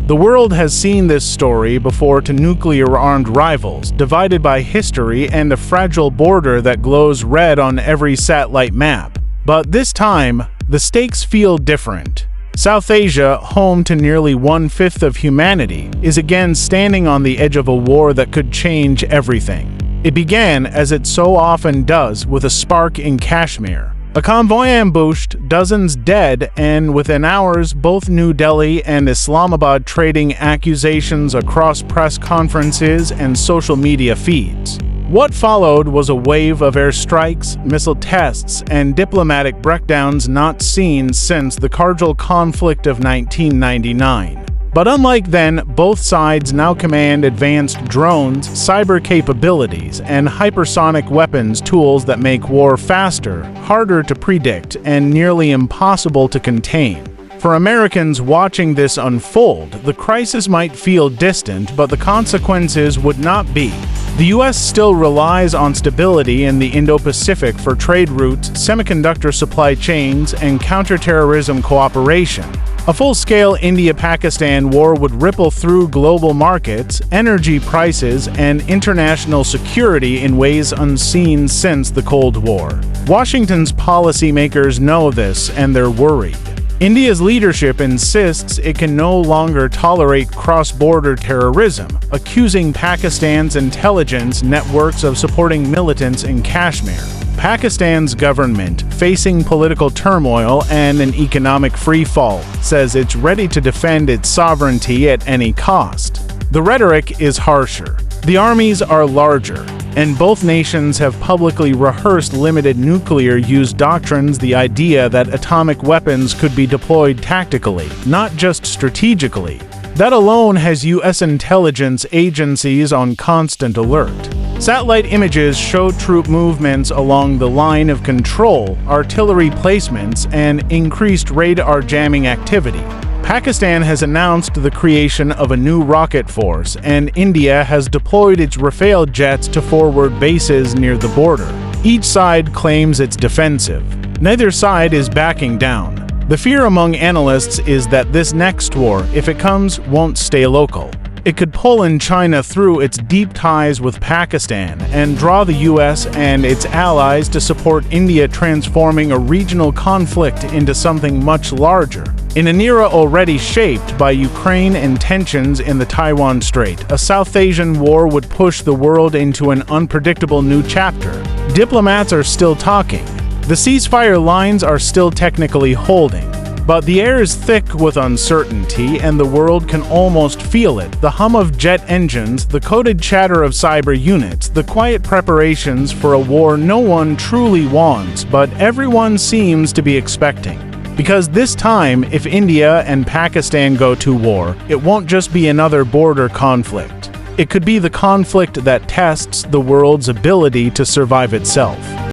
The world has seen this story before to nuclear-armed rivals, divided by history and a fragile border that glows red on every satellite map. But this time, the stakes feel different. South Asia, home to nearly one-fifth of humanity, is again standing on the edge of a war that could change everything. It began, as it so often does, with a spark in Kashmir. A convoy ambushed, dozens dead, and within hours, both New Delhi and Islamabad trading accusations across press conferences and social media feeds. What followed was a wave of airstrikes, missile tests, and diplomatic breakdowns not seen since the Kargil conflict of 1999. But unlike then, both sides now command advanced drones, cyber capabilities, and hypersonic weapons tools that make war faster, harder to predict, and nearly impossible to contain. For Americans watching this unfold, the crisis might feel distant, but the consequences would not be. The U.S. still relies on stability in the Indo-Pacific for trade routes, semiconductor supply chains, and counterterrorism cooperation. A full-scale India-Pakistan war would ripple through global markets, energy prices, and international security in ways unseen since the Cold War. Washington's policymakers know this, and they're worried. India's leadership insists it can no longer tolerate cross-border terrorism, accusing Pakistan's intelligence networks of supporting militants in Kashmir. Pakistan's government, facing political turmoil and an economic freefall, says it's ready to defend its sovereignty at any cost. The rhetoric is harsher. The armies are larger, and both nations have publicly rehearsed limited nuclear-use doctrines, the idea that atomic weapons could be deployed tactically, not just strategically. That alone has U.S. intelligence agencies on constant alert. Satellite images show troop movements along the line of control, artillery placements, and increased radar jamming activity. Pakistan has announced the creation of a new rocket force, and India has deployed its Rafale jets to forward bases near the border. Each side claims it's defensive. Neither side is backing down. The fear among analysts is that this next war, if it comes, won't stay local. It could pull in China through its deep ties with Pakistan and draw the U.S. and its allies to support India, transforming a regional conflict into something much larger. In an era already shaped by Ukraine and tensions in the Taiwan Strait, a South Asian war would push the world into an unpredictable new chapter. Diplomats are still talking. The ceasefire lines are still technically holding. But the air is thick with uncertainty, and the world can almost feel it. The hum of jet engines, the coded chatter of cyber units, the quiet preparations for a war no one truly wants, but everyone seems to be expecting. Because this time, if India and Pakistan go to war, it won't just be another border conflict. It could be the conflict that tests the world's ability to survive itself.